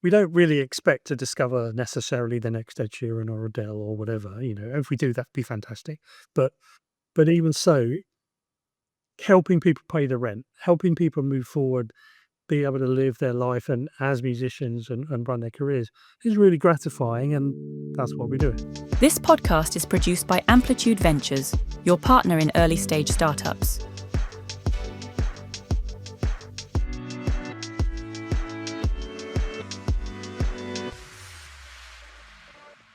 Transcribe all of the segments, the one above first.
we don't really expect to discover necessarily the next Ed Sheeran or Adele or whatever. If we do, that'd be fantastic. But even so, helping people pay the rent, helping people move forward, be able to live their life and as musicians and run their careers is really gratifying, and that's what we're doing. This podcast is produced by Amplitude Ventures, your partner in early stage startups.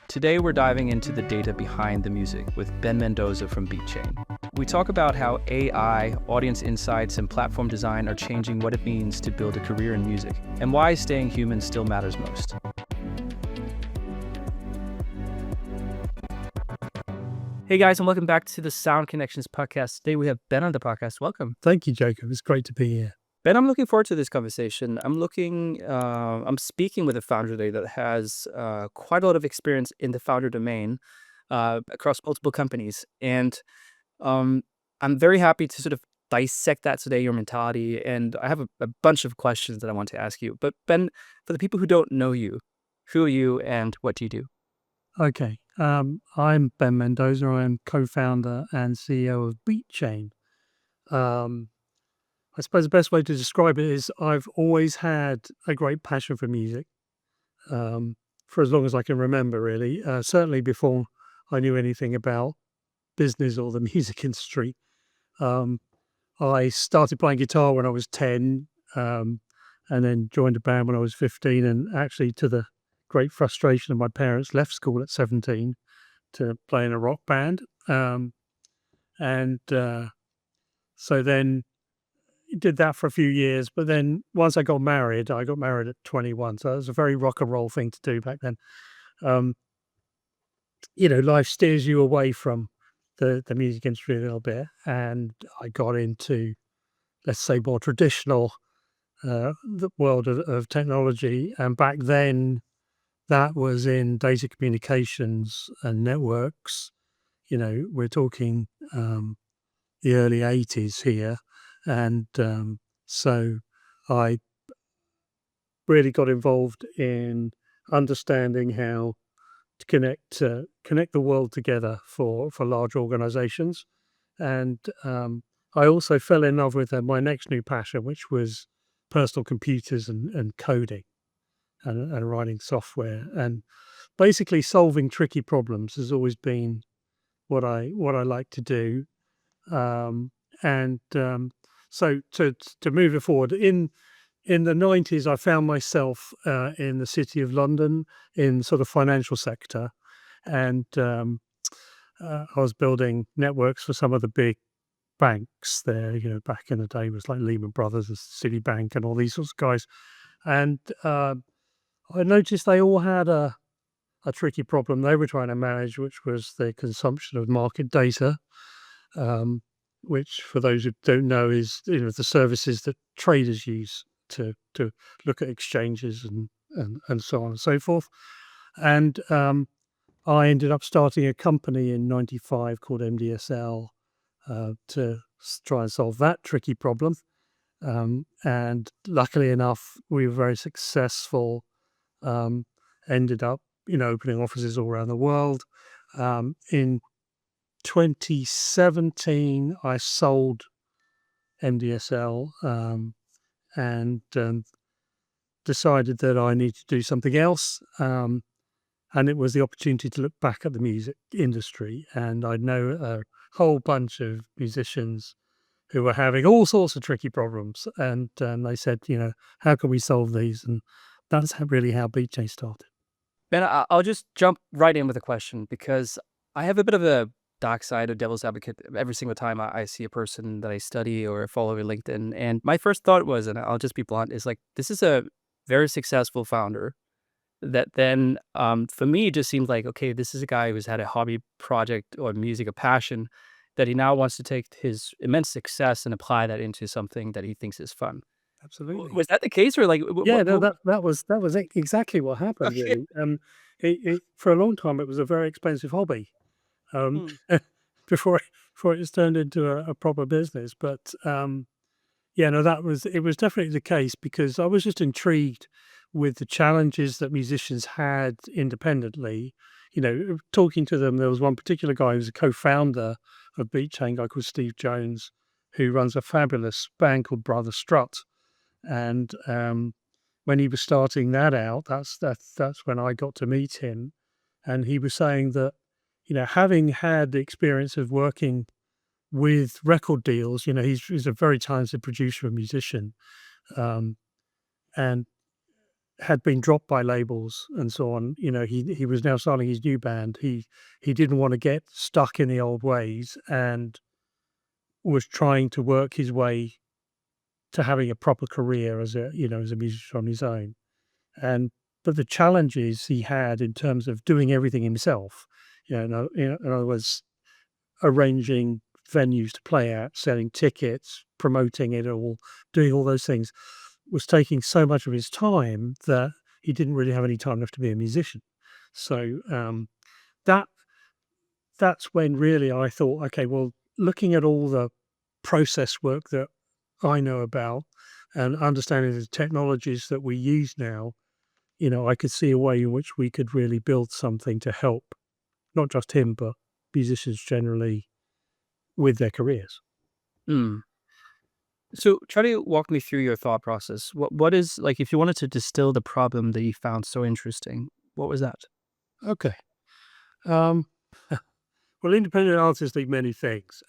Today we're diving into the data behind the music with Ben Mendoza from Beatchain. We talk about how AI, audience insights, and platform design are changing what it means to build a career in music, and why staying human still matters most. Hey guys, and welcome back to the Sound Connections podcast. Today we have Ben on the podcast. Welcome. Thank you, Jakob. It's great to be here. Ben, I'm looking forward to this conversation. I'm speaking with a founder today that has quite a lot of experience in the founder domain across multiple companies. And I'm very happy to sort of dissect that today, your mentality. And I have a bunch of questions that I want to ask you. But Ben, for the people who don't know you, who are you and what do you do? Okay. I'm Ben Mendoza. I'm co-founder and CEO of Beatchain. I suppose the best way to describe it is I've always had a great passion for music, for as long as I can remember, really. Certainly before I knew anything about business or the music industry. I started playing guitar when I was 10, and then joined a band when I was 15, and actually, to the great frustration of my parents, left school at 17 to play in a rock band. So then did that for a few years, but then once I got married at 21. So it was a very rock and roll thing to do back then. Life steers you away from the music industry a little bit, and I got into, let's say, more traditional the world of technology. And back then, that was in data communications and networks. We're talking the early 80s here. And so I really got involved in understanding how to connect the world together for large organizations. And I also fell in love with my next new passion, which was personal computers and coding and writing software. And basically solving tricky problems has always been what I like to do. So to move it forward, in the 90s, I found myself in the City of London in sort of financial sector, and I was building networks for some of the big banks there. Back in the day, it was like Lehman Brothers and Citibank and all these sorts of guys, and I noticed they all had a tricky problem they were trying to manage, which was the consumption of market data. Which, for those who don't know, is the services that traders use to look at exchanges and so on and so forth. And I ended up starting a company in '95 called MDSL to try and solve that tricky problem. And luckily enough, we were very successful. Ended up opening offices all around the world. In 2017, I sold MDSL and decided that I needed to do something else. And it was the opportunity to look back at the music industry. And I know a whole bunch of musicians who were having all sorts of tricky problems. And they said, how can we solve these? And that's really how Beatchain started. Ben, I'll just jump right in with a question, because I have a bit of a dark side of devil's advocate every single time I see a person that I study or follow on LinkedIn. And my first thought was, and I'll just be blunt, is like, this is a very successful founder that then, for me, it just seemed like, okay, this is a guy who's had a hobby project or music, a passion, that he now wants to take his immense success and apply that into something that he thinks is fun. Absolutely. Was that the case, or like? That was exactly what happened. Okay. Really, for a long time, it was a very expensive hobby. Before it turned into a proper business. But it was definitely the case, because I was just intrigued with the challenges that musicians had independently, talking to them, there was one particular guy who was a co-founder of Beatchain, a guy called Steve Jones, who runs a fabulous band called Brother Strut. And when he was starting that out, that's when I got to meet him. And he was saying that, having had the experience of working with record deals, he's a very talented producer and musician, um, and had been dropped by labels and so on. He was now starting his new band. He didn't want to get stuck in the old ways and was trying to work his way to having a proper career as a musician on his own. But the challenges he had in terms of doing everything himself, in other words, arranging venues to play at, selling tickets, promoting it all, doing all those things, was taking so much of his time that he didn't really have any time left to be a musician. So that that's when really I thought, okay, well, looking at all the process work that I know about and understanding the technologies that we use now, I could see a way in which we could really build something to help not just him, but musicians generally with their careers. Mm. So try to walk me through your thought process. What is like if you wanted to distill the problem that you found so interesting, what was that? Okay. Um, well, independent artists do many things.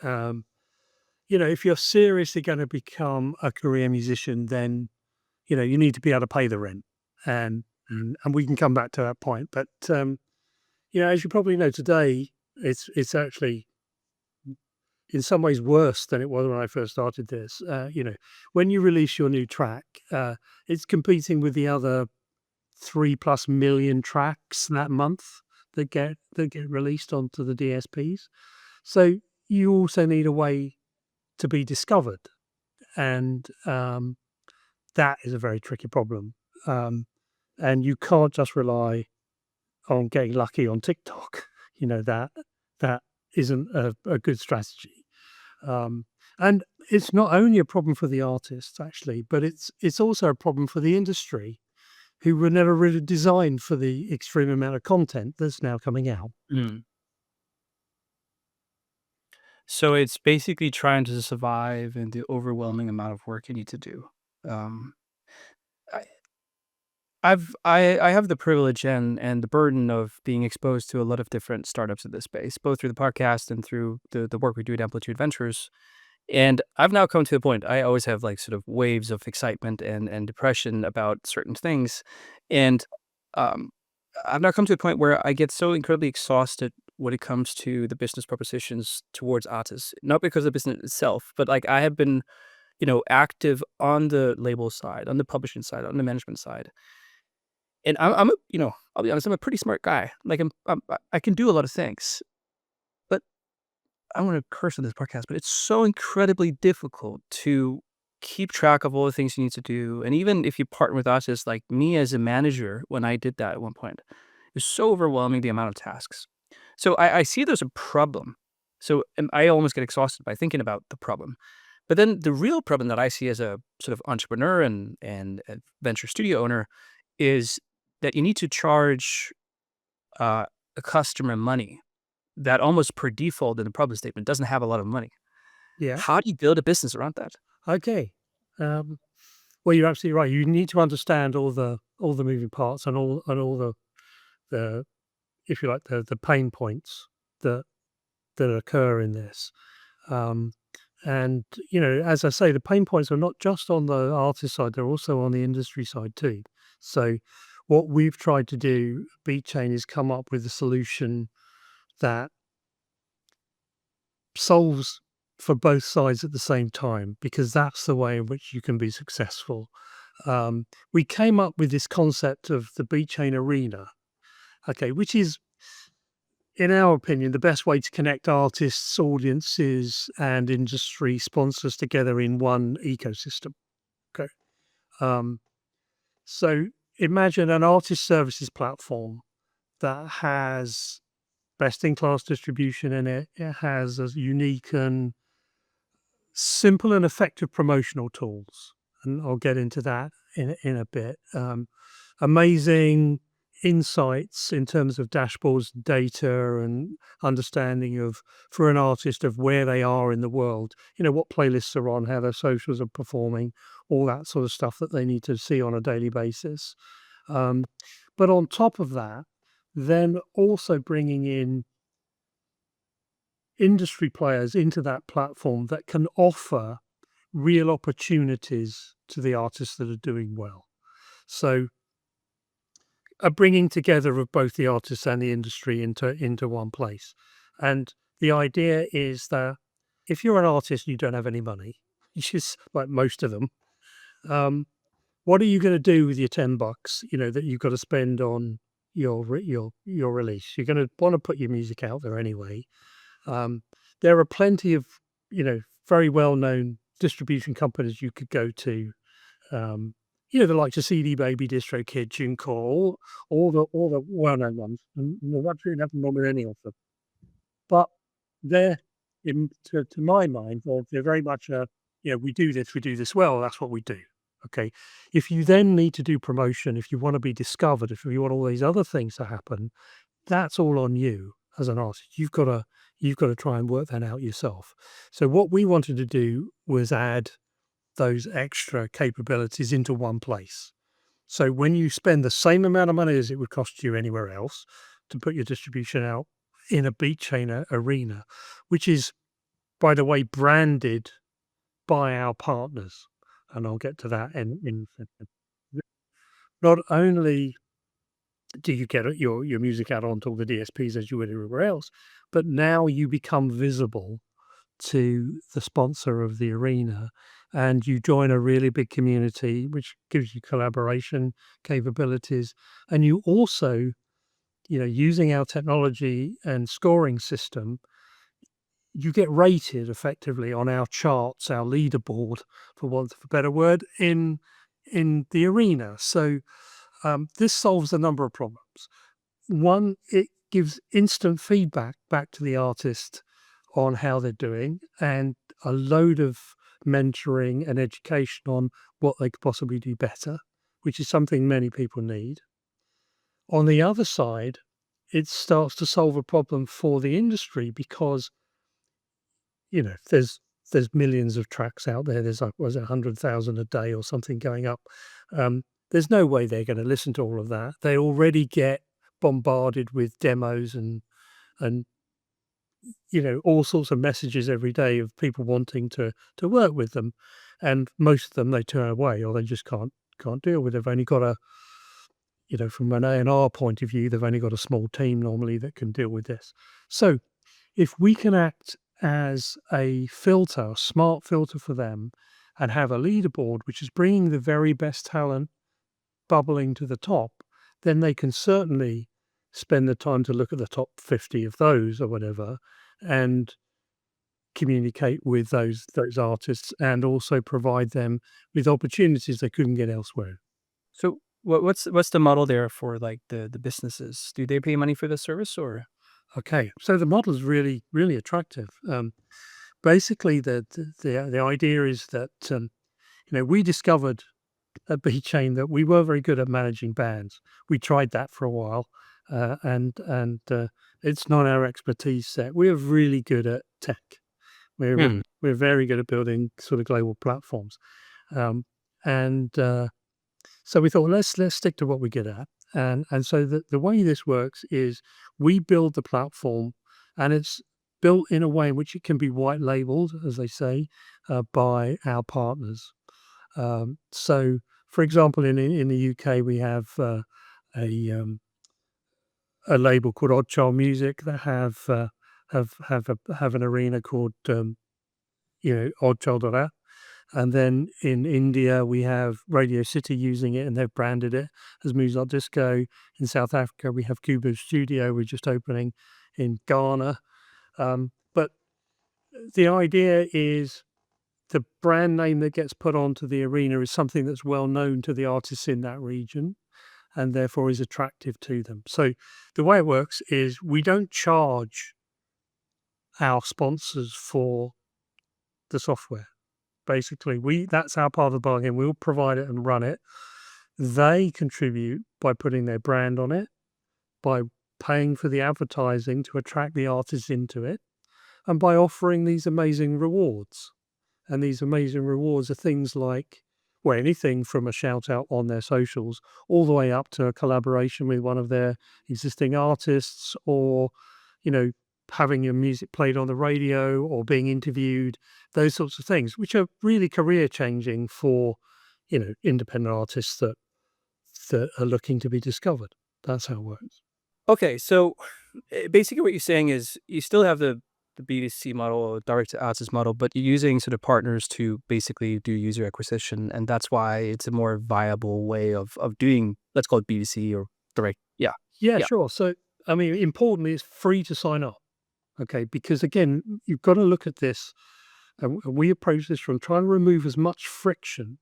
If you're seriously going to become a career musician, then you need to be able to pay the rent, and we can come back to that point. But as you probably know today, it's actually in some ways worse than it was when I first started this. When you release your new track, it's competing with the other 3+ million tracks that month that get released onto the DSPs. So you also need a way to be discovered, and that is a very tricky problem. And you can't just rely on getting lucky on TikTok. That isn't a good strategy. And it's not only a problem for the artists actually, but it's also a problem for the industry, who were never really designed for the extreme amount of content that's now coming out. Mm. So it's basically trying to survive in the overwhelming amount of work you need to do. Um, I, I have the privilege and the burden of being exposed to a lot of different startups in this space, both through the podcast and through the work we do at Amplitude Ventures. And I've now come to the point I always have like sort of waves of excitement and depression about certain things. And um, I've now come to a point where I get so incredibly exhausted when it comes to the business propositions towards artists. Not because of the business itself, but like I have been, active on the label side, on the publishing side, on the management side. And I'm a, I'll be honest, I'm a pretty smart guy. Like I can do a lot of things, but I want to curse on this podcast, but it's so incredibly difficult to keep track of all the things you need to do. And even if you partner with artists, like me as a manager, when I did that at one point, it was so overwhelming the amount of tasks. So I see there's a problem. So and I almost get exhausted by thinking about the problem. But then the real problem that I see as a sort of entrepreneur and a venture studio owner is that you need to charge a customer money that almost per default in the problem statement doesn't have a lot of money. Yeah. How do you build a business around that? Okay. Well, you're absolutely right. You need to understand all the moving parts and all the if you like the pain points that occur in this. Um, and as I say, the pain points are not just on the artist side; they're also on the industry side too. So, what we've tried to do, Beatchain, is come up with a solution that solves for both sides at the same time, because that's the way in which you can be successful. We came up with this concept of the Beatchain Arena, okay, which is, in our opinion, the best way to connect artists, audiences, and industry sponsors together in one ecosystem. Okay. Um, so imagine an artist services platform that has best in class distribution in it. It has a unique and simple and effective promotional tools. And I'll get into that in a bit. amazing insights in terms of dashboards, data, and understanding of, for an artist, of where they are in the world, what playlists are on, how their socials are performing, all that sort of stuff that they need to see on a daily basis. But on top of that, then also bringing in industry players into that platform that can offer real opportunities to the artists that are doing well. So a bringing together of both the artists and the industry into one place. And the idea is that if you're an artist and you don't have any money, which is like most of them, what are you going to do with your $10, that you've got to spend on your release? You're going to want to put your music out there anyway. There are plenty of, very well-known distribution companies you could go to. The likes of CD Baby, DistroKid, TuneCore, all the well-known ones, and there's absolutely nothing wrong with any of them. But they're, to my mind, they're very much we do this well. That's what we do. Okay. If you then need to do promotion, if you want to be discovered, if you want all these other things to happen, that's all on you as an artist. You've got to try and work that out yourself. So what we wanted to do was add those extra capabilities into one place. So when you spend the same amount of money as it would cost you anywhere else to put your distribution out in a Beatchain arena, which is, by the way, branded by our partners, and I'll get to that in a second. Not only do you get your music out onto all the DSPs as you would everywhere else, but now you become visible to the sponsor of the arena, and you join a really big community, which gives you collaboration capabilities. And you also, using our technology and scoring system, you get rated effectively on our charts, our leaderboard, for want of a better word, in the arena. So this solves a number of problems. One, it gives instant feedback back to the artist on how they're doing, and a load of mentoring and education on what they could possibly do better, which is something many people need. On the other side, it starts to solve a problem for the industry because, there's millions of tracks out there. There's like, was it 100,000 a day or something going up? There's no way they're going to listen to all of that. They already get bombarded with demos and all sorts of messages every day of people wanting to work with them, and most of them they turn away, or they just can't deal with it. They've only got from an A&R point of view, they've only got a small team normally that can deal with this. So if we can act as a filter, a smart filter for them, and have a leaderboard which is bringing the very best talent bubbling to the top, then they can certainly spend the time to look at the top 50 of those or whatever, and communicate with those artists, and also provide them with opportunities they couldn't get elsewhere. So what's the model there for like the businesses? Do they pay money for the service or? Okay, so the model is really, really attractive. Basically, the idea is that we discovered at Beatchain that we were very good at managing bands. We tried that for a while, and it's not our expertise set. We're really good at tech. We're very good at building sort of global platforms, and so we thought, let's stick to what we're good at. And so the way this works is we build the platform, and it's built in a way in which it can be white labeled, as they say, by our partners. So, for example, in the UK, we have a label called Odd Child Music that have an arena called oddchild.app. And then in India, we have Radio City using it, and they've branded it as Moose Disco. In South Africa, we have Kubo Studio. We're just opening in Ghana. But the idea is the brand name that gets put onto the arena is something that's well known to the artists in that region, and therefore is attractive to them. So the way it works is we don't charge our sponsors for the software. Basically, that's our part of the bargain. We'll provide it and run it. They contribute by putting their brand on it, by paying for the advertising to attract the artists into it, and by offering these amazing rewards. And these amazing rewards are things like, well, anything from a shout out on their socials all the way up to a collaboration with one of their existing artists, or, you know, having your music played on the radio or being interviewed, those sorts of things, which are really career changing for, independent artists that are looking to be discovered. That's how it works. Okay, so basically what you're saying is you still have the B2C model or direct to artist model, but you're using sort of partners to basically do user acquisition, and that's why it's a more viable way of doing, let's call it B2C or direct. Yeah. Yeah, Yeah. sure. So, I mean, importantly, it's free to sign up. Okay. Because again, you've got to look at this. And we approach this from trying to remove as much friction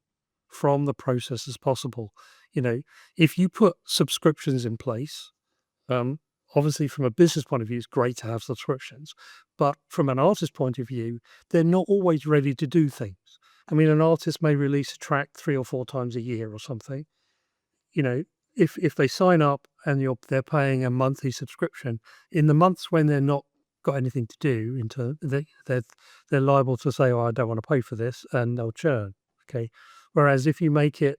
from the process as possible. You know, if you put subscriptions in place, um, obviously from a business point of view, it's great to have subscriptions. But from an artist point of view, they're not always ready to do things. I mean, an artist may release a track 3 or 4 times a year or something. You know, if they sign up and they're paying a monthly subscription, in the months when they're not got anything to do, they're liable to say, "Oh, I don't want to pay for this," and they'll churn. Okay, whereas if you make it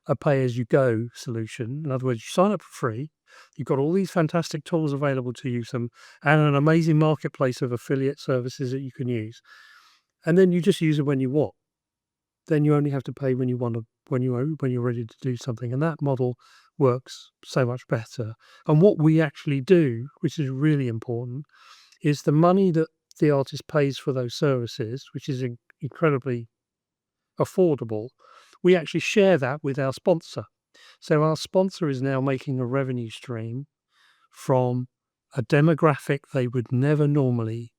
a pay as you go solution, in other words, you sign up for free, you've got all these fantastic tools available to you, and an amazing marketplace of affiliate services that you can use, and then you just use it when you want. Then you only have to pay when you want to, when you're ready to do something, and that model works so much better. And what we actually do, which is really important, is the money that the artist pays for those services, which is incredibly affordable. We actually share that with our sponsor. So our sponsor is now making a revenue stream from a demographic they would never normally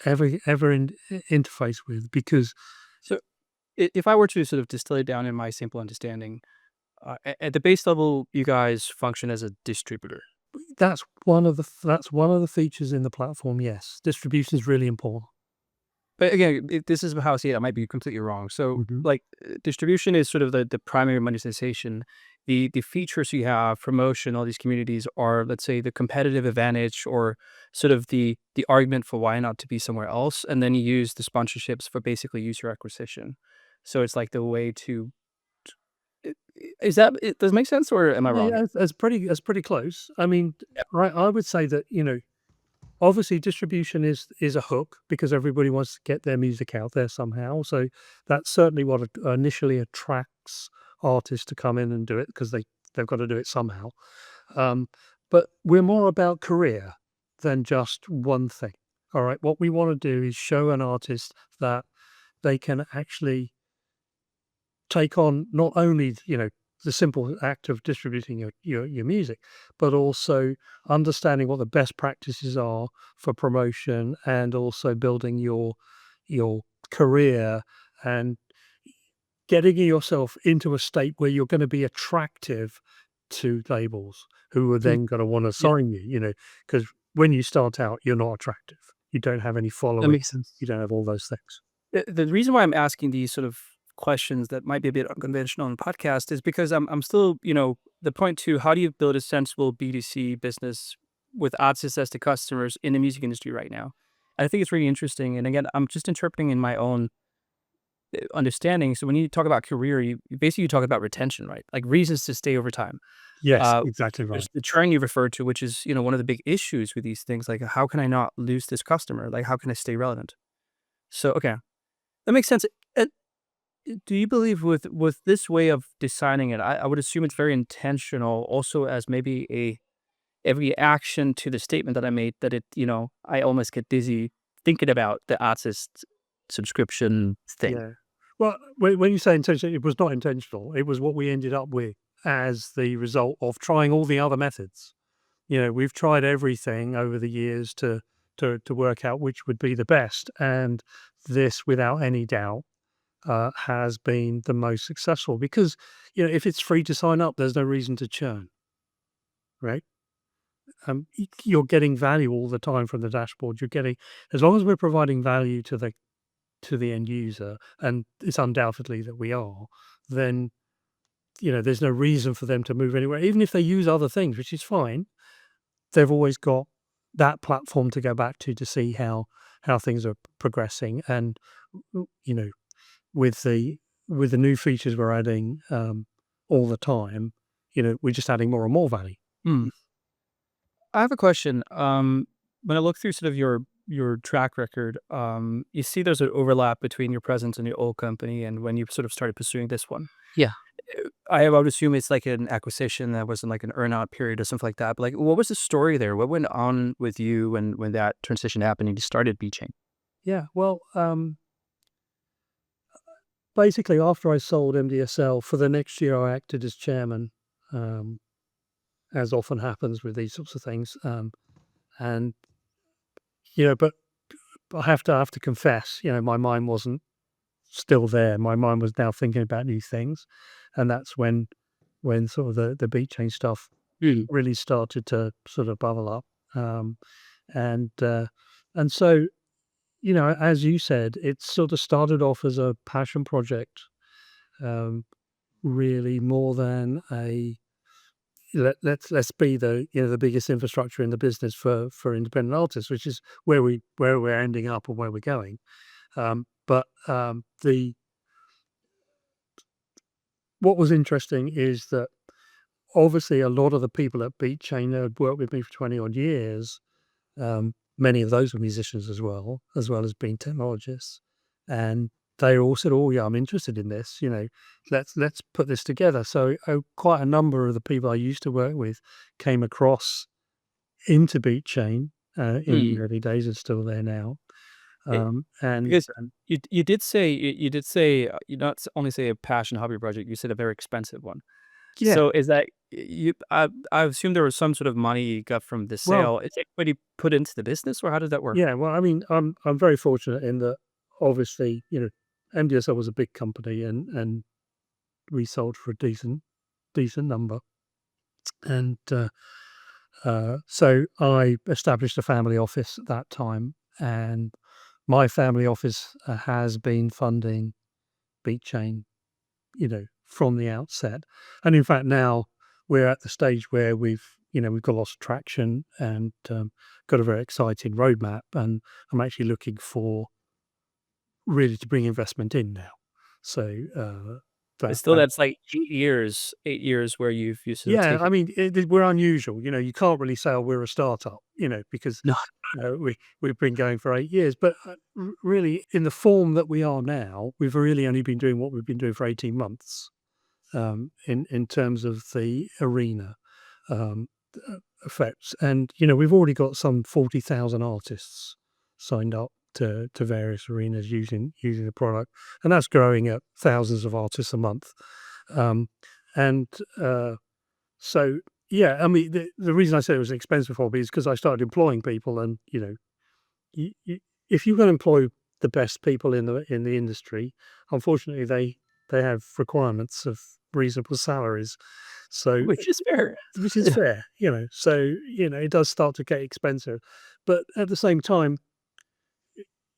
interface with, because So if I were to sort of distill it down in my simple understanding, at the base level, you guys function as a distributor. that's one of the features in the platform. Yes, distribution is really important. But again, this is how I see it. I might be completely wrong. So, Mhm. like, distribution is sort of the primary monetization. The features you have, promotion, all these communities are, let's say, the competitive advantage or sort of the argument for why not to be somewhere else. And then you use the sponsorships for basically user acquisition. So it's like the way to. Is that it? Does it make sense, or am I Yeah, wrong yeah, here? that's pretty close. I mean, Yeah. right, I would say that, obviously distribution is a hook because everybody wants to get their music out there somehow. So that's certainly what initially attracts artists to come in and do it, because they've got to do it somehow. Um, but we're more about career than just one thing. All right. What we want to do is show an artist that they can actually take on not only, the simple act of distributing your music, but also understanding what the best practices are for promotion, and also building your career, and getting yourself into a state where you're going to be attractive to labels who are Mm. then going to want to Yeah, sign you, because when you start out, you're not attractive. You don't have any that following. makes sense. You don't have all those things. The reason why I'm asking these sort of questions that might be a bit unconventional on the podcast is because I'm still, the point to how do you build a sensible B2C business with artists as the customers in the music industry right now? And I think it's really interesting. And again, I'm just interpreting in my own understanding. So when you talk about career, you basically talk about retention, right? Like reasons to stay over time. Yes, Uh, exactly there's right. the churn you referred to, which is, one of the big issues with these things. Like, how can I not lose this customer? Like, how can I stay relevant? So, okay, that makes sense. Do you believe with this way of designing it, I would assume it's very intentional also as maybe a reaction to the statement that I made that I almost get dizzy thinking about the artist subscription thing. Yeah. Well, when you say intentional, it was not intentional. It was what we ended up with as the result of trying all the other methods. We've tried everything over the years to work out which would be the best, and this, without any doubt, has been the most successful, because if it's free to sign up, there's no reason to churn, right? You're getting value all the time from the dashboard. You're getting, as long as we're providing value to the end user, and it's undoubtedly that we are, then there's no reason for them to move anywhere, even if they use other things, which is fine. They've always got that platform to go back to see how things are progressing, and with the new features we're adding all the time, we're just adding more and more value. Hmm. I have a question. When I look through sort of your track record, you see there's an overlap between your presence in your old company and when you sort of started pursuing this one. Yeah. I would assume it's like an acquisition that wasn't like an earn-out period or something like that. But like, what was the story there? What went on with you when that transition happened and you started Beatchain? Yeah. Well, basically, after I sold MDSL, for the next year, I acted as chairman, as often happens with these sorts of things. And but I have to confess, my mind wasn't still there. My mind was now thinking about new things, and that's when sort of the Beatchain stuff really started to sort of bubble up. And so, as you said, it sort of started off as a passion project, really more than a let's be the biggest infrastructure in the business for independent artists, which is where we're ending up and where we're going. But the what was interesting is that obviously a lot of the people at Beatchain that had worked with me for 20 odd years, many of those were musicians as well as being technologists. And they all said, "Oh yeah, I'm interested in this, let's put this together." So quite a number of the people I used to work with came across into Beatchain in the early days and still there now. It, And because you did say you not only say a passion hobby project, you said a very expensive one. yeah, So is that you? I assume there was some sort of money you got from the well, sale. Is it what you put into the business, or how did that work? yeah, well, I mean, I'm very fortunate in that obviously, MDSL was a big company, and we sold for a decent number. And so I established a family office at that time, and my family office has been funding Beatchain, from the outset. And in fact, now we're at the stage where we've got lots of traction and got a very exciting roadmap. And I'm actually looking for really to bring investment in now. So But that, still, that's like 8 years. 8 years where you sort of yeah, I taken. mean, we're unusual. You can't really say, "Oh, we're a startup," because No, we've been going for 8 years. But really, in the form that we are now, we've really only been doing what we've been doing for 18 months, in terms of the arena um, effects. And we've already got some 40,000 artists signed up to various arenas using the product, and that's growing at thousands of artists a month. Um, and so, yeah, I mean, the reason I said it was an expensive hobby is because I started employing people, and you, you, if you can employ the best people in the industry, unfortunately they have requirements of reasonable salaries. So, which is fair. which is fair, So it does start to get expensive, but at the same time,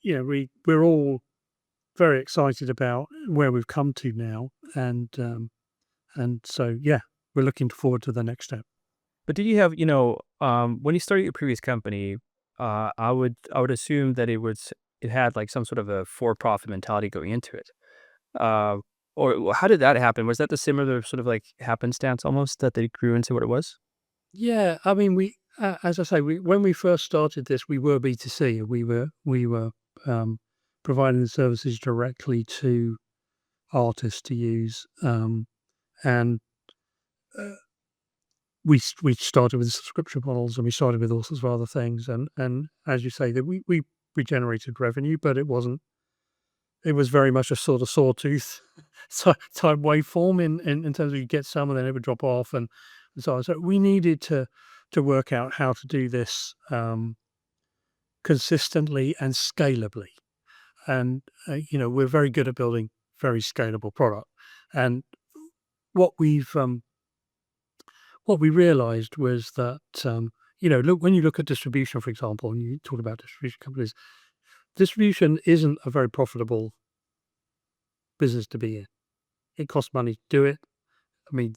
we're all very excited about where we've come to now, and so yeah, we're looking forward to the next step. But did you have, when you started your previous company, I would assume that it had like some sort of a for-profit mentality going into it. Uh, or how did that happen? Was that the similar sort of like happenstance almost that they grew into what it was? Yeah, I mean, as I say, when we first started this, we were B2C. We were providing the services directly to artists to use, and uh, we started with subscription models, and we started with all sorts of other things. And as you say, that we generated revenue, but it wasn't. It was very much a sort of sawtooth type waveform in terms of you get some and then it would drop off, and so on. So we needed to work out how to do this consistently and scalably. And we're very good at building very scalable product. And what we realized was that look, when you look at distribution, for example, and you talk about distribution companies, distribution isn't a very profitable business to be in. It costs money to do it. I mean,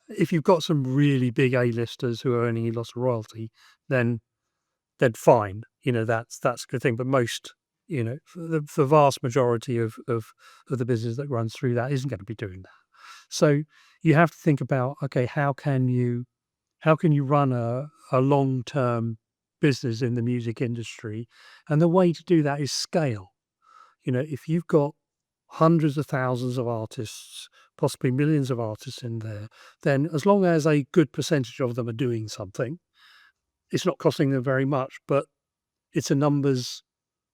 if you've got some really big A-listers who are earning you lots of royalty, then fine. That's a good thing. But most, the vast majority of the business that runs through that isn't going to be doing that. So you have to think about, okay, how can you run a long-term business in the music industry? And the way to do that is scale. If you've got hundreds of thousands of artists, possibly millions of artists in there, then as long as a good percentage of them are doing something, it's not costing them very much, but it's a numbers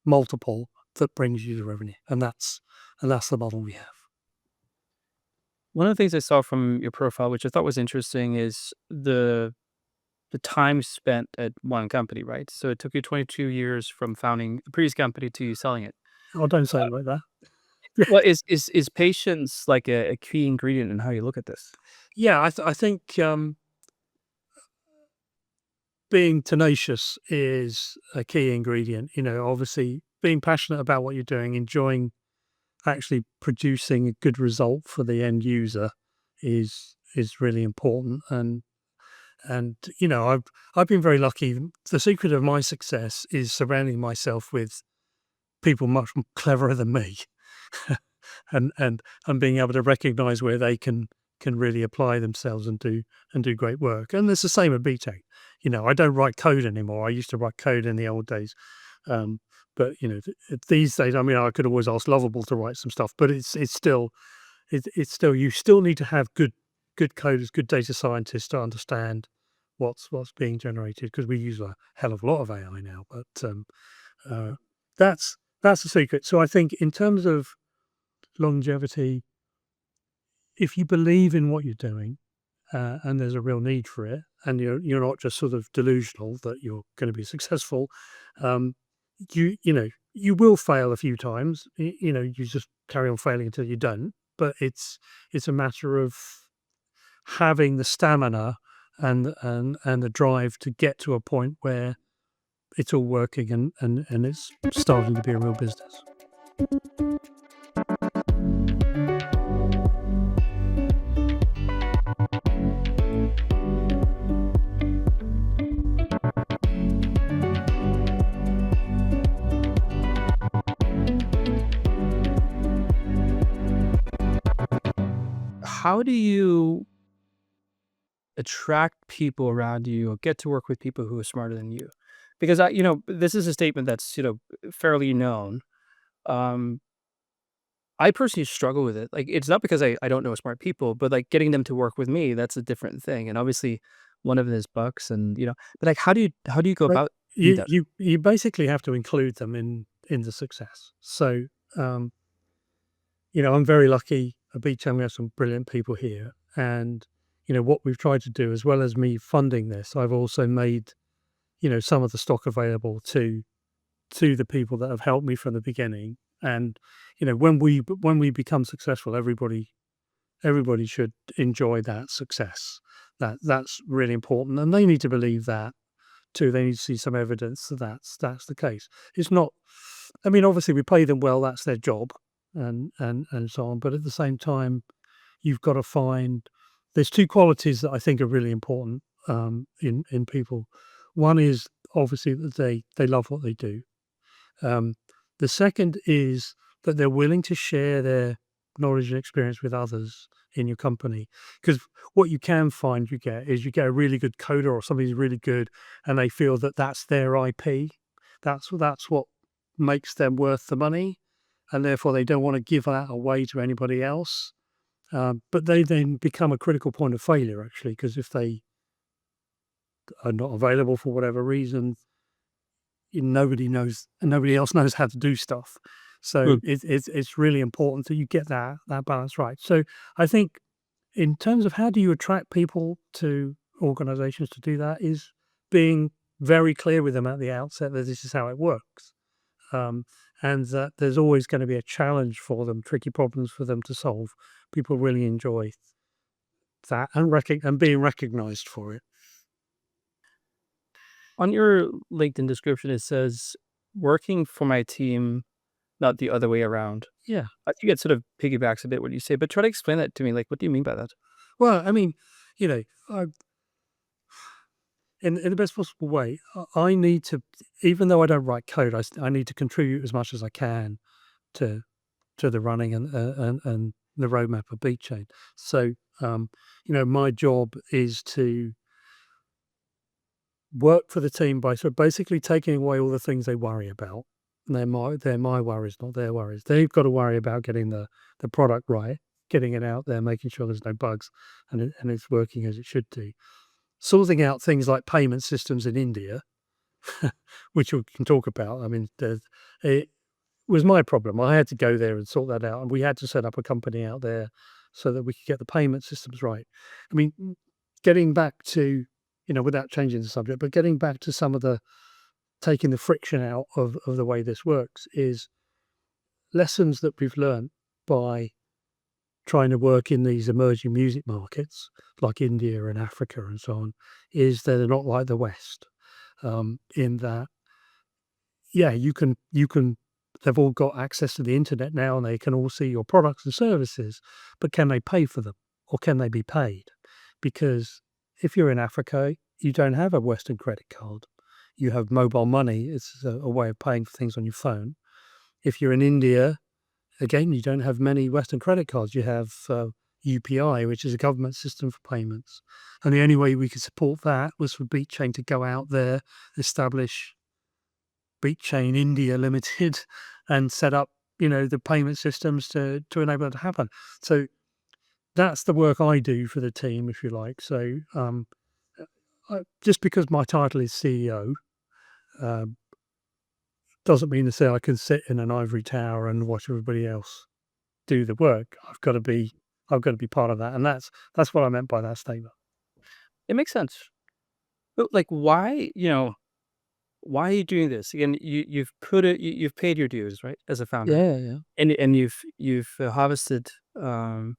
multiple that brings you the revenue. And that's the model we have. One of the things I saw from your profile, which I thought was interesting, is the time spent at one company, right? So it took you 22 years from founding a previous company to you selling it. Oh, don't say it like that. Well, is patience like a key ingredient in how you look at this? Yeah, I think being tenacious is a key ingredient. Obviously being passionate about what you're doing, enjoying actually producing a good result for the end user is really important. And I've been very lucky. The secret of my success is surrounding myself with people much cleverer than me, and being able to recognize where they can really apply themselves and do great work. And it's the same at Beatchain. I don't write code anymore. I used to write code in the old days. But these days, I mean, I could always ask Lovable to write some stuff, but it's still you still need to have good coders, good data scientists to understand what's being generated, because we use a hell of a lot of AI now. But that's the secret. So I think in terms of longevity, if you believe in what you're doing, and there's a real need for it, and you're not just sort of delusional that you're going to be successful, you will fail a few times. You just carry on failing until you don't. But it's a matter of having the stamina and the drive to get to a point where it's all working and it's starting to be a real business. How do you attract people around you or get to work with people who are smarter than you? Because this is a statement that's, fairly known. Um, I personally struggle with it. Like, it's not because I don't know smart people, but like getting them to work with me, that's a different thing. And obviously one of it is bucks and, but like, how do you go But about that? you basically have to include them in the success. So I'm very lucky at Beatchain. We have some brilliant people here, and what we've tried to do, as well as me funding this, I've also made some of the stock available to the people that have helped me from the beginning. And when we become successful, everybody should enjoy that success. That's really important, and they need to believe that too. They need to see some evidence that that's the case. It's not. I mean, obviously, we pay them well. That's their job, and so on. But at the same time, you've got to find. There's two qualities that I think are really important in people. One is obviously that they love what they do. The second is that they're willing to share their knowledge and experience with others in your company. Because what you can find you get a really good coder or somebody who's really good, and they feel that that's their IP. That's what makes them worth the money, and therefore they don't want to give that away to anybody else. But they then become a critical point of failure, actually, because if they are not available for whatever reason, nobody else knows how to do stuff. So it's really important that you get that balance right. So I think in terms of how do you attract people to organizations to do that, is being very clear with them at the outset that this is how it works. And that there's always going to be a challenge for them, tricky problems for them to solve. People really enjoy that and being recognized for it. On your LinkedIn description, it says, working for my team, not the other way around. Yeah. I think it sort of piggybacks a bit what you say, but try to explain that to me. Like, what do you mean by that? Well, I mean, you know, in the best possible way, I need to, even though I don't write code, I need to contribute as much as I can to the running and the roadmap of Beatchain. So, my job is to work for the team by sort of basically taking away all the things they worry about. And they're my worries, not their worries. They've got to worry about getting the product right, getting it out there, making sure there's no bugs, and it's working as it should do. Sorting out things like payment systems in India, which we can talk about. I mean, it was my problem. I had to go there and sort that out, and we had to set up a company out there so that we could get the payment systems right. I mean, getting back to, without changing the subject, but getting back to some of the taking the friction out of the way this works is lessons that we've learned by trying to work in these emerging music markets like India and Africa and so on, is that they're not like the West, in that, yeah, they've all got access to the internet now and they can all see your products and services, but can they pay for them or can they be paid? Because if you're in Africa, you don't have a Western credit card. You have mobile money. It's a way of paying for things on your phone. If you're in India, again, you don't have many Western credit cards. You have UPI, which is a government system for payments. And the only way we could support that was for Beatchain to go out there, establish Beatchain India Limited, and set up, the payment systems to enable it to happen. So that's the work I do for the team, if you like. So just because my title is CEO, doesn't mean to say I can sit in an ivory tower and watch everybody else do the work. I've got to be part of that, and that's what I meant by that statement. It makes sense. But like, why, why are you doing this? Again, you've paid your dues, right, as a founder, Yeah. and you've harvested from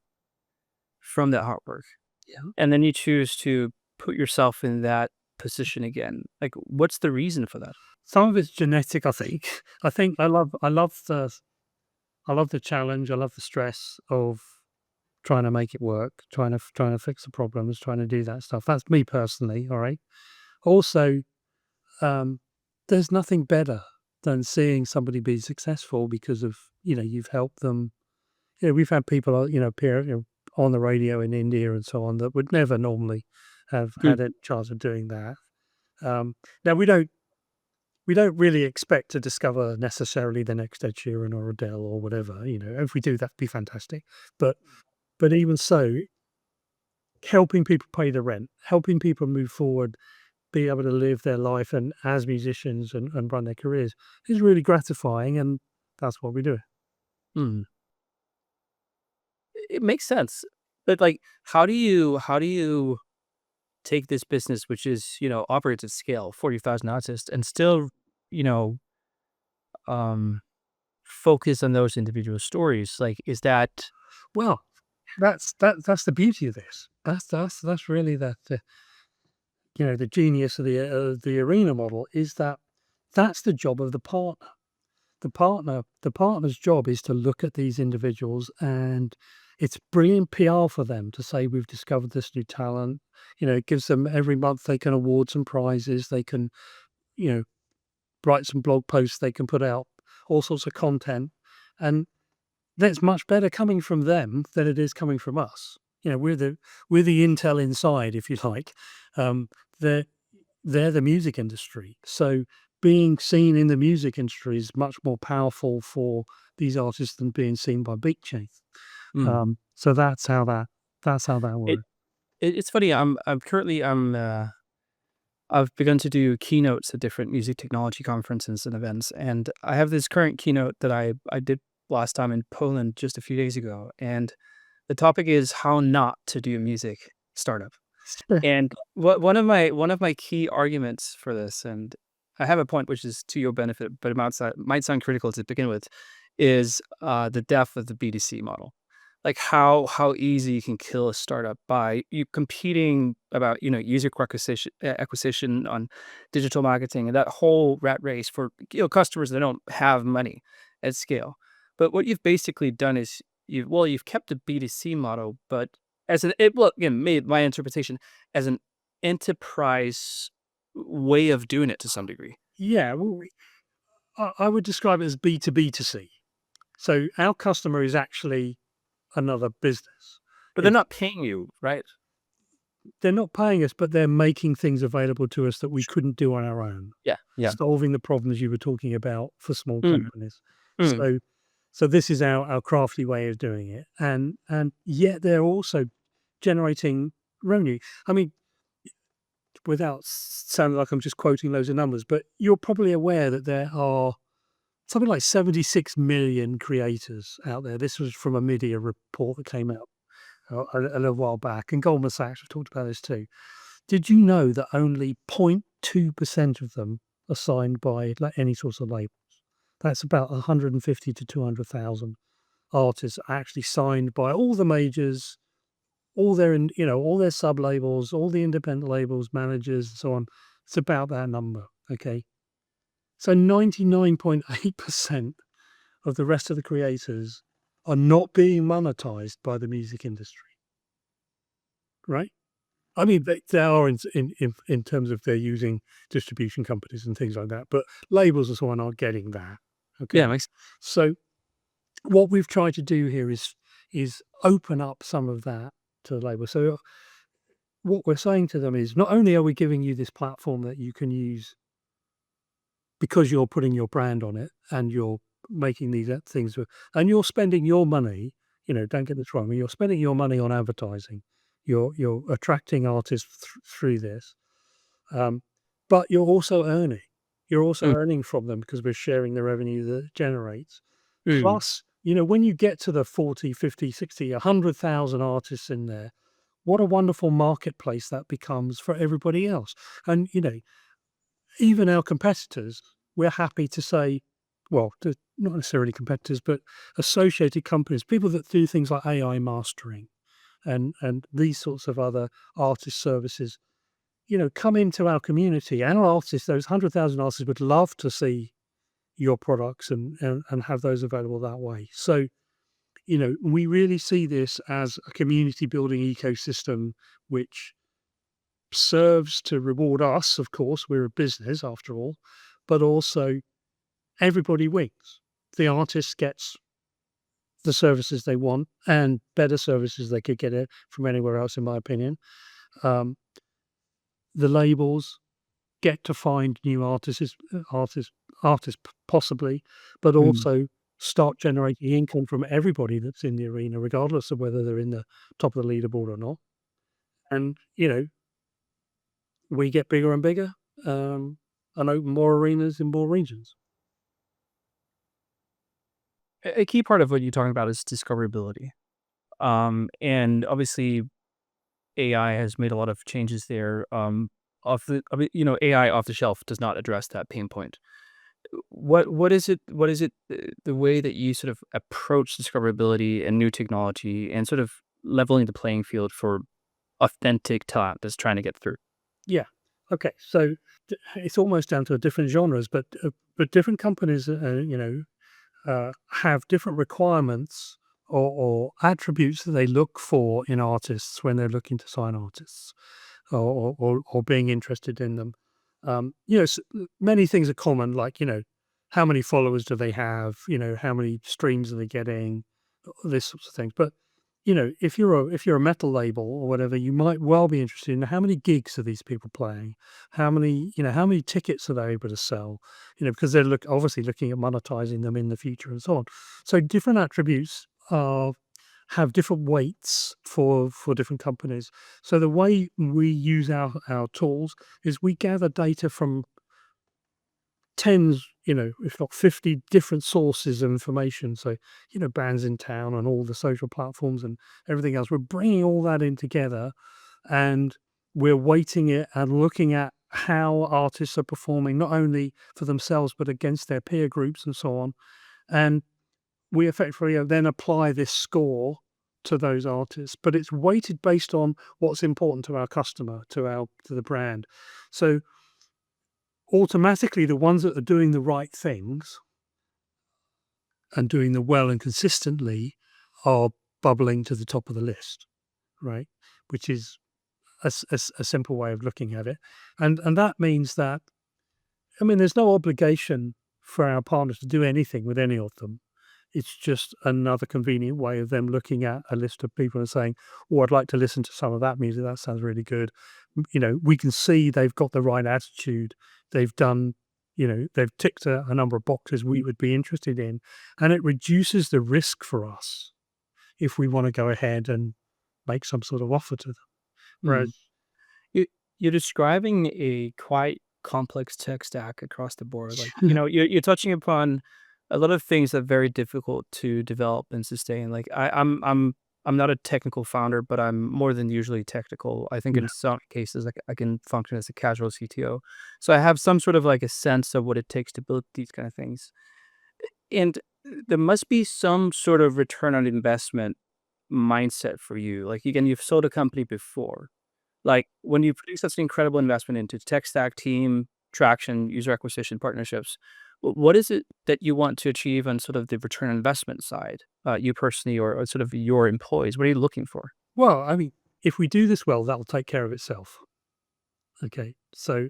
that hard work, Yeah. and then you choose to put yourself in that position again. Like, what's the reason for that? Some of it's genetic, I think. I think I love the challenge. I love the stress of trying to make it work, trying to fix the problems, trying to do that stuff. That's me personally. All right. Also, there's nothing better than seeing somebody be successful because of, you've helped them. We've had people, appear, on the radio in India and so on that would never normally have had a chance of doing that. Now we don't really expect to discover necessarily the next Ed Sheeran or Adele or whatever. If we do, that'd be fantastic. But even so, helping people pay the rent, helping people move forward, be able to live their life and as musicians and run their careers is really gratifying, and that's what we do. Mm. It makes sense, but like, how do you take this business, which is operates at scale, 40,000 artists, and still you know um focus on those individual stories? Like, is that Well, that's the beauty of this. That's really the genius of the arena model is that that's the job of the partner. The partner's job is to look at these individuals, and it's brilliant PR for them to say we've discovered this new talent. It gives them every month they can award some prizes. They can, you know, write some blog posts. They can put out all sorts of content, and that's much better coming from them than it is coming from us. We're the intel inside, if you like. They're the music industry, so being seen in the music industry is much more powerful for these artists than being seen by Beatchain. Mm. So that's how that it, works. it's funny. I'm currently I've begun to do keynotes at different music technology conferences and events, and I have this current keynote that I did last time in Poland just a few days ago, and the topic is how not to do a music startup. And one of my key arguments for this, and I have a point which is to your benefit, but it might sound critical to begin with, is the death of the B2C model. Like, how easy you can kill a startup by you competing about user acquisition on digital marketing and that whole rat race for customers that don't have money at scale. But what you've basically done is you've kept the B2C model, but my interpretation as an enterprise way of doing it to some degree. Yeah, well, I would describe it as B2B to C. So our customer is actually another business. But they're not paying you, right? They're not paying us, but they're making things available to us that we couldn't do on our own, Yeah. Yeah. solving the problems you were talking about for small Mm, companies. mm, So this is our crafty way of doing it, and yet they're also generating revenue. I mean, without sounding like I'm just quoting loads of numbers, but you're probably aware that there are something like 76 million creators out there. This was from a media report that came out a little while back, and Goldman Sachs have talked about this too. Did you know that only 0.2% of them are signed by like any sorts of labels? That's about 150 to 200,000 artists are actually signed by all the majors, all their all their sub labels, all the independent labels, managers, and so on. It's about that number. Okay, so 99.8% of the rest of the creators are not being monetized by the music industry, right? I mean, they are in terms of they're using distribution companies and things like that, but labels and so on aren't getting that. Okay, yeah, makes so what we've tried to do here is open up some of that to the label. So what we're saying to them is not only are we giving you this platform that you can use because you're putting your brand on it and you're making these things and you're spending your money, don't get this wrong, you're spending your money on advertising, you're attracting artists through this, but you're also mm, earning from them because we're sharing the revenue that it generates. mm, Plus, when you get to the 40, 50, 60, 100,000 artists in there, what a wonderful marketplace that becomes for everybody else. And, even our competitors, we're happy to say, well, not necessarily competitors, but associated companies, people that do things like AI mastering and these sorts of other artist services, come into our community. Our artists, those 100,000 artists, would love to see your products and have those available that way. So, we really see this as a community building ecosystem, which serves to reward us. Of course, we're a business after all, but also everybody wins. The artist gets the services they want and better services they could get it from anywhere else, in my opinion. Um, the labels get to find new artists possibly, but mm. also start generating income from everybody that's in the arena, regardless of whether they're in the top of the leaderboard or not. And we get bigger and bigger, and open more arenas in more regions. A key part of what you're talking about is discoverability. And obviously AI has made a lot of changes there. AI off the shelf does not address that pain point. What is it the way that you sort of approach discoverability and new technology and sort of leveling the playing field for authentic talent that's trying to get through? Yeah. Okay. So it's almost down to different genres, but different companies, have different requirements or attributes that they look for in artists when they're looking to sign artists or being interested in them. Many things are common, like how many followers do they have? How many streams are they getting? This sorts of things. But if you're a metal label or whatever, you might well be interested in how many gigs are these people playing, how many tickets are they able to sell, because they're obviously looking at monetizing them in the future and so on. So different attributes have different weights for different companies. So the way we use our tools is we gather data from tens, if not 50 different sources of information. So, bands in town and all the social platforms and everything else. We're bringing all that in together and we're weighting it and looking at how artists are performing, not only for themselves, but against their peer groups and so on. And we effectively then apply this score to those artists, but it's weighted based on what's important to our customer, to the brand. So automatically the ones that are doing the right things and doing them well and consistently are bubbling to the top of the list, right? Which is a simple way of looking at it. And that means that, I mean, there's no obligation for our partners to do anything with any of them. It's just another convenient way of them looking at a list of people and saying, "Oh, I'd like to listen to some of that music. That sounds really good." We can see they've got the right attitude. They've done, they've ticked a number of boxes we would be interested in, and it reduces the risk for us if we want to go ahead and make some sort of offer to them. Whereas, Mm. You you're describing a quite complex tech stack across the board. Like, you're touching upon a lot of things that are very difficult to develop and sustain. Like, I'm not a technical founder, but I'm more than usually technical. I think yeah, in some cases, like, I can function as a casual CTO. So I have some sort of like a sense of what it takes to build these kind of things. And there must be some sort of return on investment mindset for you. Like, again, you've sold a company before. Like, when you produce such an incredible investment into tech stack, team, traction, user acquisition, partnerships, what is it that you want to achieve on sort of the return on investment side, you personally, or sort of your employees? What are you looking for? well, I mean, if we do this well, that'll take care of itself. Okay, so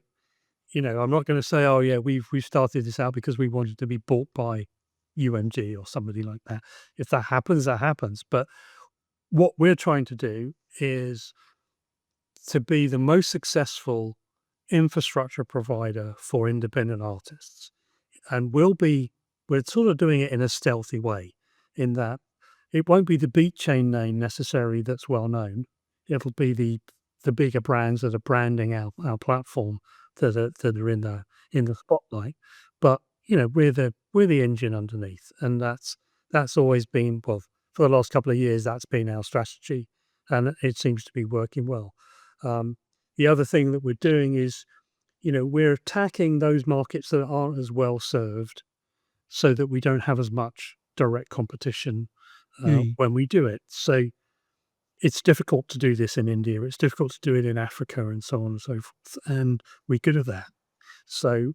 I'm not going to say, "Oh yeah, we've started this out because we wanted to be bought by UMG or somebody like that." If that happens, that happens. But what we're trying to do is to be the most successful infrastructure provider for independent artists. And we're sort of doing it in a stealthy way, in that it won't be the Beatchain name necessarily that's well known. It'll be the bigger brands that are branding our platform that are in the spotlight. But we're the engine underneath, and that's always been, well, for the last couple of years that's been our strategy, and it seems to be working well. Um, the other thing that we're doing is, we're attacking those markets that aren't as well served so that we don't have as much direct competition Mm. when we do it. So it's difficult to do this in India. It's difficult to do it in Africa and so on and so forth. And we're good at that. So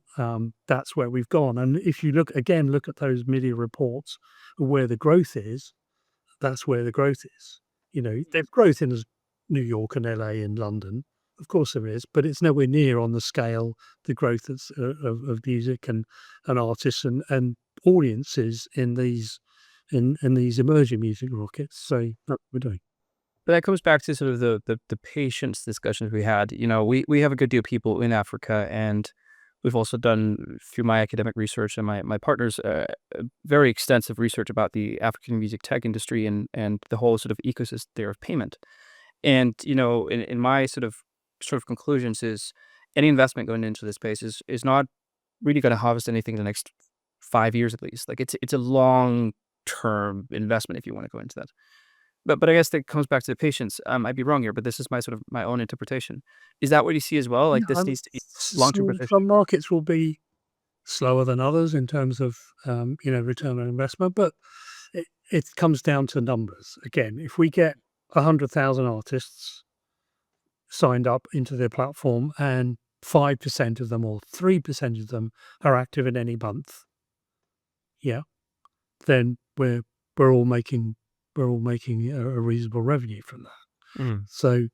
that's where we've gone. And if you look at those media reports where the growth is, that's where the growth is. There's growth in New York and LA and London. Of course there is, but it's nowhere near on the scale, the growth that's, of music and artists and audiences in these emerging music markets. So that's what we're doing. But that comes back to sort of the patience discussions we had. We have a good deal of people in Africa, and we've also done, through my academic research and my partner's very extensive research about the African music tech industry and the whole sort of ecosystem there of payment. And in my sort of conclusions is any investment going into this space is not really going to harvest anything in the next 5 years at least. Like, it's a long term investment if you want to go into that. But I guess that comes back to the patience. I'd be wrong here, but this is my sort of my own interpretation. Is that what you see as well? Like, Yeah, this needs to be long term some positioning. markets will be slower than others in terms of return on investment, but it comes down to numbers. Again, if we get 100,000 artists signed up into their platform and 5% of them or 3% of them are active in any month, yeah, then we're all making a reasonable revenue from that. Mm. So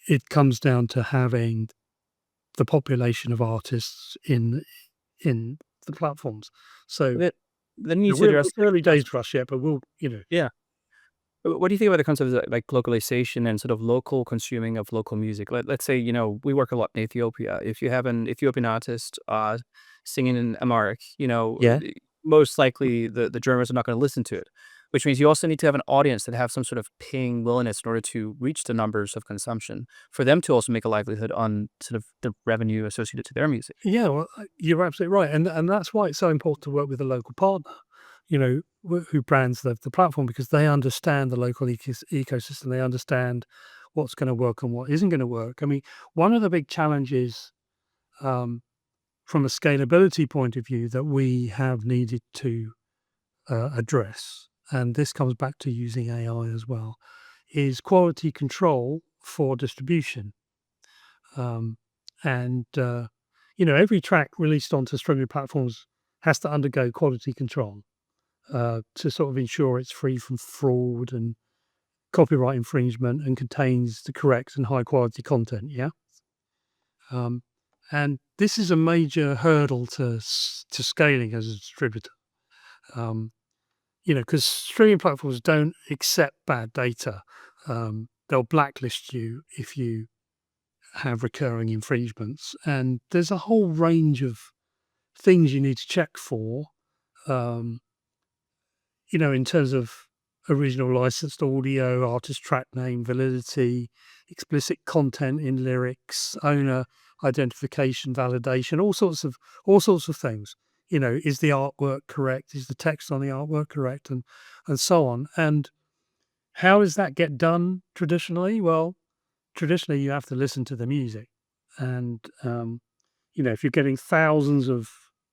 it comes down to having the population of artists in the platforms. So Then then you need to we're address it's early days for us yet, but we'll. yeah. What do you think about the concept of like localization and sort of local consuming of local music? Let's say, we work a lot in Ethiopia. If you have an Ethiopian artist singing in Amharic, Yeah. most likely the Germans are not going to listen to it, which means you also need to have an audience that have some sort of paying willingness in order to reach the numbers of consumption for them to also make a livelihood on sort of the revenue associated to their music. Yeah, well, you're absolutely right, and that's why it's so important to work with a local partner, who brands the platform, because they understand the local ecosystem. They understand what's going to work and what isn't going to work. I mean, one of the big challenges um, from a scalability point of view that we have needed to address, and this comes back to using AI as well, is quality control for distribution. Um, and every track released onto streaming platforms has to undergo quality control to sort of ensure it's free from fraud and copyright infringement and contains the correct and high quality content. Yeah. And this is a major hurdle to scaling as a distributor. Because streaming platforms don't accept bad data. They'll blacklist you if you have recurring infringements. And there's a whole range of things you need to check for, in terms of original licensed audio, artist track name, validity, explicit content in lyrics, owner identification, validation, all sorts of things. Is the artwork correct? Is the text on the artwork correct? And so on. And how does that get done traditionally? Well, traditionally you have to listen to the music. And, if you're getting thousands of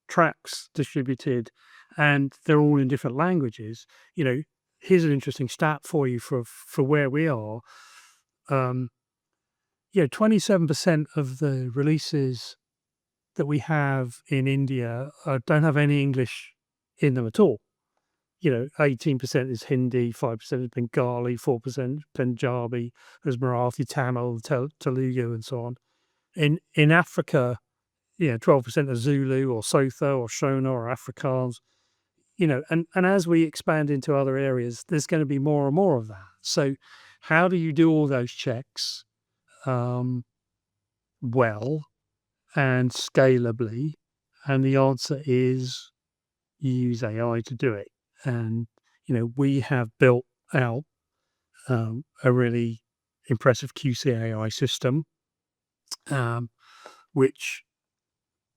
tracks distributed and they're all in different languages, here's an interesting stat for you for where we are. 27% of the releases that we have in India don't have any English in them at all. 18% is Hindi, 5% is Bengali, 4% Punjabi, there's Marathi, Tamil, Telugu, and so on. In Africa, 12% are Zulu or Sotho or Shona or Afrikaans. And as we expand into other areas, there's going to be more and more of that. So how do you do all those checks well and scalably? And the answer is you use AI to do it. And, we have built out a really impressive QC AI system, which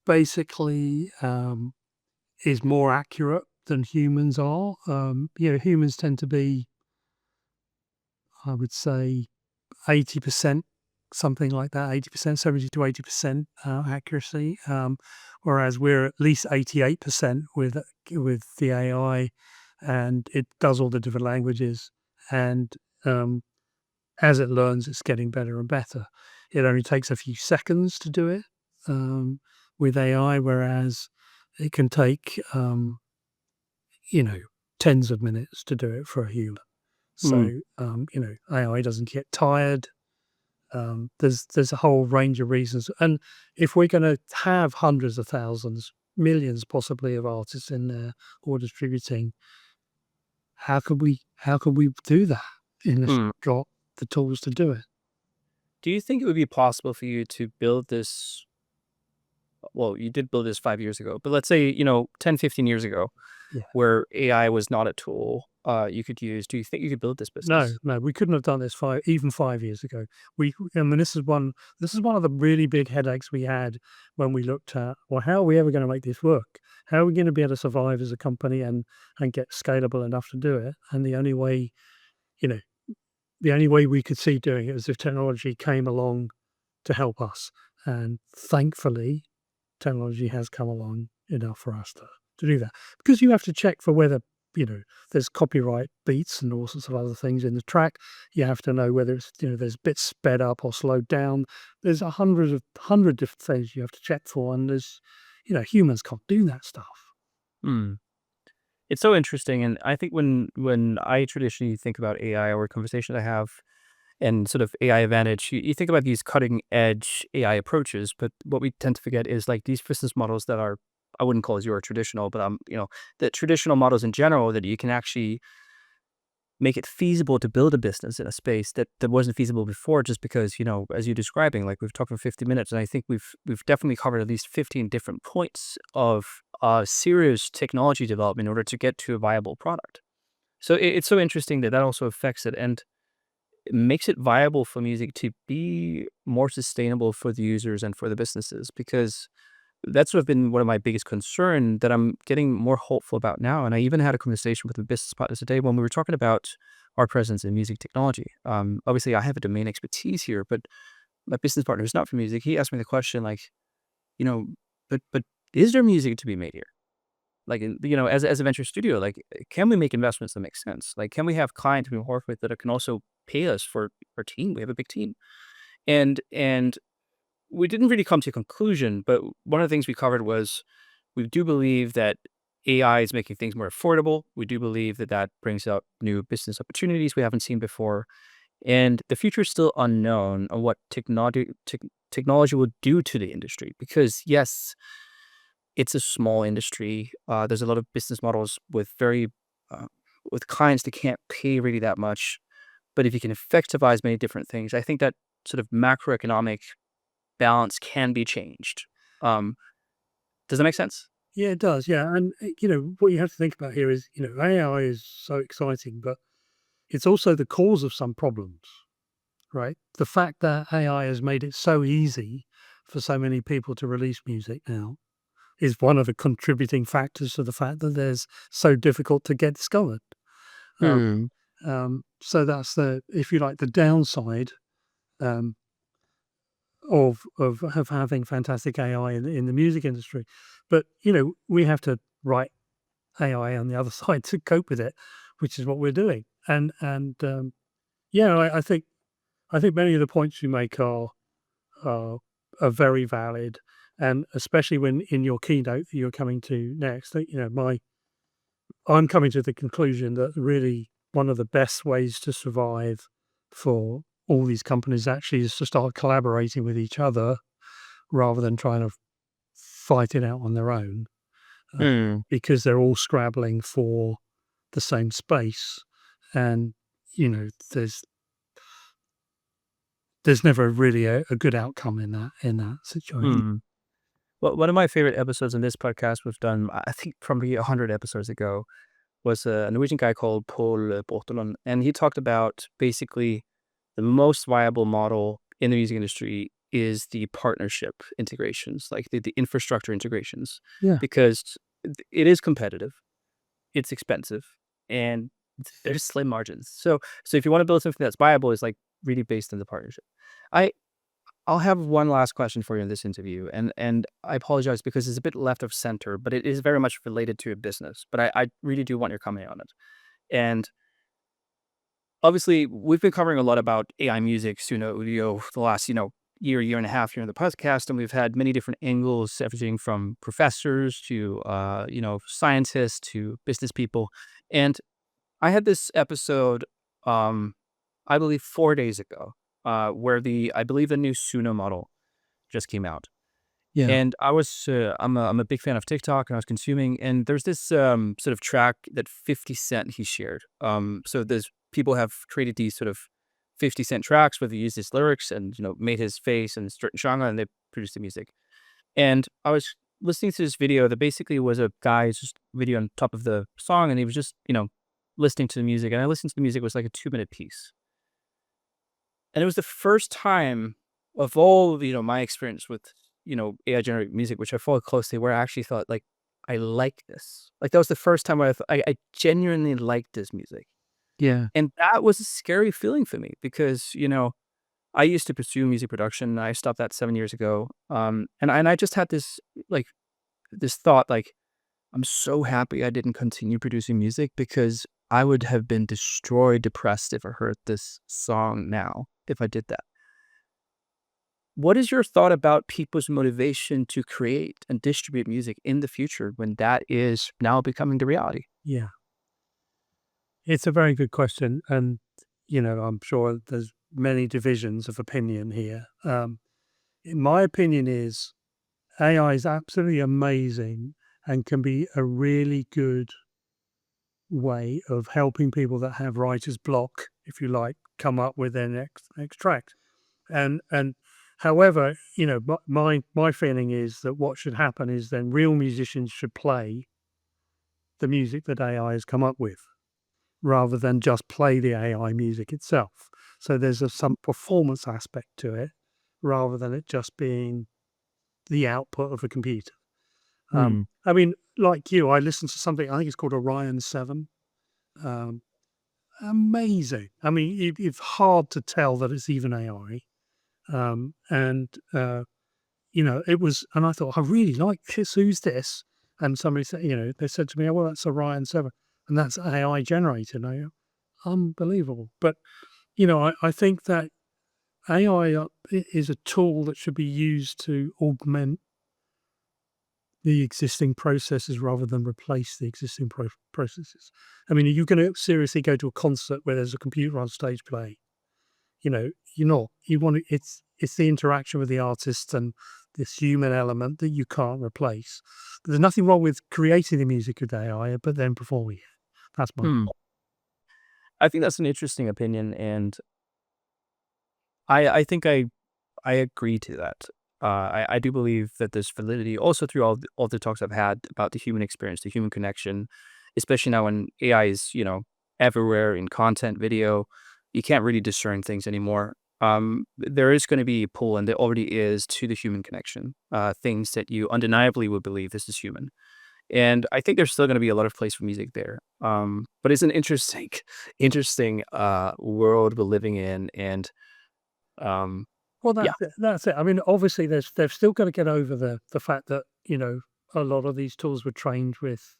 basically is more accurate than humans are. Humans tend to be, I would say, 80%, something like that, 80%, 70 to 80% accuracy, whereas we're at least 88% with the AI, and it does all the different languages. And as it learns, it's getting better and better. It only takes a few seconds to do it with AI, whereas it can take tens of minutes to do it for a human. So, AI doesn't get tired. There's a whole range of reasons. And if we're going to have hundreds of thousands, millions possibly of artists in there or distributing, how could we do that unless we've got the tools to do it? Do you think it would be possible for you to build this? Well, you did build this 5 years ago, but let's say, 10, 15 years ago, Yeah. where AI was not a tool you could use. Do you think you could build this business? No, we couldn't have done this 5 years ago. This is one of the really big headaches we had when we looked at, well, how are we ever going to make this work? How are we going to be able to survive as a company and get scalable enough to do it? And the only way we could see doing it was if technology came along to help us. And thankfully, technology has come along enough for us to do that. Because you have to check for whether, there's copyright beats and all sorts of other things in the track. You have to know whether it's, there's bits sped up or slowed down. There's 100 different things you have to check for. And there's, humans can't do that stuff. It's so interesting. And I think when I traditionally think about AI or conversations I have and sort of AI advantage, you think about these cutting edge AI approaches, but what we tend to forget is like these business models that are, I wouldn't call zero traditional, but the traditional models in general that you can actually make it feasible to build a business in a space that wasn't feasible before, just because, as you're describing, like we've talked for 50 minutes, and I think we've definitely covered at least 15 different points of serious technology development in order to get to a viable product. So it's so interesting that also affects it, and it makes it viable for music to be more sustainable for the users and for the businesses, because that's sort of been one of my biggest concern that I'm getting more hopeful about now. And I even had a conversation with a business partner today when we were talking about our presence in music technology. Obviously, I have a domain expertise here, but my business partner is not from music. He asked me the question, like, but is there music to be made here? Like, as a venture studio, like, can we make investments that make sense? Like, can we have clients we work with that can also pay us for our team? We have a big team, and we didn't really come to a conclusion, but one of the things we covered was we do believe that AI is making things more affordable. We do believe that that brings up new business opportunities we haven't seen before. And the future is still unknown on what technology will do to the industry. Because yes, it's a small industry. There's a lot of business models with uh, with clients that can't pay really that much. But if you can effectivize many different things, I think that sort of macroeconomic balance can be changed. Um, does that make sense? Yeah, it does. Yeah. And, what you have to think about here is, AI is so exciting, but it's also the cause of some problems, right? The fact that AI has made it so easy for so many people to release music now is one of the contributing factors to the fact that there's so difficult to get discovered. Um, Hmm. so that's if you like, the downside um, of having fantastic AI in the music industry. But we have to write AI on the other side to cope with it, which is what we're doing. And yeah, I think many of the points you make are are very valid, and especially when in your keynote that you're coming to next, that, I'm coming to the conclusion that really one of the best ways to survive for all these companies actually is to start collaborating with each other rather than trying to fight it out on their own, uh, Hmm. because they're all scrabbling for the same space, and there's never really a good outcome in that situation. Hmm. Well, one of my favorite episodes in this podcast we've done, I think probably 100 episodes ago, was a Norwegian guy called Paul Bortolund, and he talked about basically the most viable model in the music industry is the partnership integrations, like the infrastructure integrations, Yeah, because it is competitive, it's expensive, and there's slim margins. So if you want to build something that's viable, it's like really based on the partnership. I I'll have one last question for you in this interview, and I apologize because it's a bit left of center, but it is very much related to your business. But I really do want your comment on it. And obviously, we've been covering a lot about AI music, audio, the last year and a half here in the podcast, and we've had many different angles, everything from professors to scientists to business people. And I had this episode, I believe 4 days ago, where I believe the new Suno model just came out. yeah, And I'm a big fan of TikTok, and I was consuming, and there's this sort of track that 50 Cent he shared. So there's people have created these sort of 50 Cent tracks where they use his lyrics and made his face and certain genre, and they produce the music. And I was listening to this video that basically was a guy's just video on top of the song, and he was just listening to the music, and I listened to the music. It was like a 2 minute piece, and it was the first time of all, my experience with, AI generated music, which I follow closely, where I actually thought, like, I like this. Like, that was the first time where I genuinely liked this music. yeah, And that was a scary feeling for me because, I used to pursue music production. I stopped that 7 years ago. And I just had like, this thought, like, I'm so happy I didn't continue producing music because I would have been destroyed, depressed if I heard this song now, if I did that. What is your thought about people's motivation to create and distribute music in the future when that is now becoming the reality? yeah. It's a very good question, and I'm sure there's many divisions of opinion here. In my opinion, is AI is absolutely amazing and can be a really good way of helping people that have writer's block, if you like, come up with their next track. And however, my feeling is that what should happen is then real musicians should play the music that AI has come up with, rather than just play the AI music itself. So there's some performance aspect to it, rather than it just being the output of a computer. Hmm. I mean, like you, I listened to something, I think it's called Orion 7. Um, Amazing. I mean, it's hard to tell that it's even AI. And it was, and I thought, I really like this. Who's this? And somebody said, they said to me, oh, well, that's Orion 7, and that's AI generated. And I go, unbelievable. But, I think that AI is a tool that should be used to augment the existing processes rather than replace the existing processes. I mean, are you going to seriously go to a concert where there's a computer on stage playing? You're not. You want to, it's the interaction with the artist and this human element that you can't replace. There's nothing wrong with creating the music with AI, but then performing it. That's my Hmm. I think that's an interesting opinion, and I think I agree to that. I do believe that there's validity also through all the talks I've had about the human experience, the human connection, especially now when AI is, everywhere in content, video. You can't really discern things anymore. There is going to be a pull, and there already is, to the human connection. Things that you undeniably would believe this is human. And I think there's still going to be a lot of place for music there. But it's an interesting, interesting world we're living in, and um, Well, yeah, that's it. I mean, obviously, they've still got to get over the fact that a lot of these tools were trained with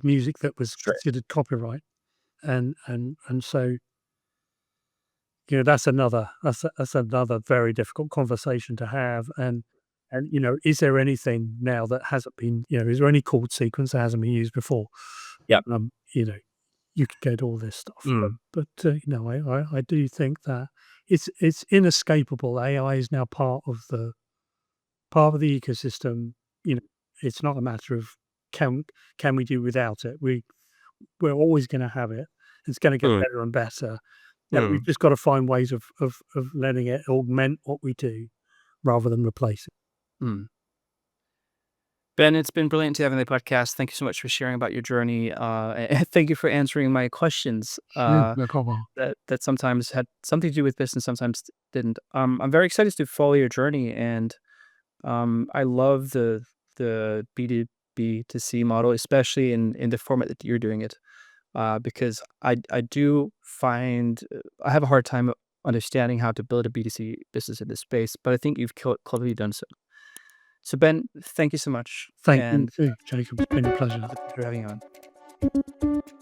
music that was sure. considered copyright, and so that's another very difficult conversation to have. And is there anything now that hasn't been is there any chord sequence that hasn't been used before? Yeah. You could get all this stuff, Mm, but I do think that it's inescapable. AI is now part of the ecosystem. It's not a matter of can we do without it. We're always going to have it. It's going to get mm, better and better. We've mm, just got to find ways of letting it augment what we do rather than replace it. mm. Ben, it's been brilliant to have you on the podcast. Thank you so much for sharing about your journey. And thank you for answering my questions Yeah, no problem. that sometimes had something to do with business, sometimes didn't. I'm very excited to follow your journey, and I love the B2B to C model, especially in the format that you're doing it, because I do find I have a hard time understanding how to build a B2C business in this space, but I think you've cleverly done so. So Ben, thank you so much, Thank you and too, Jacob. It's been a pleasure. thank you for having me on.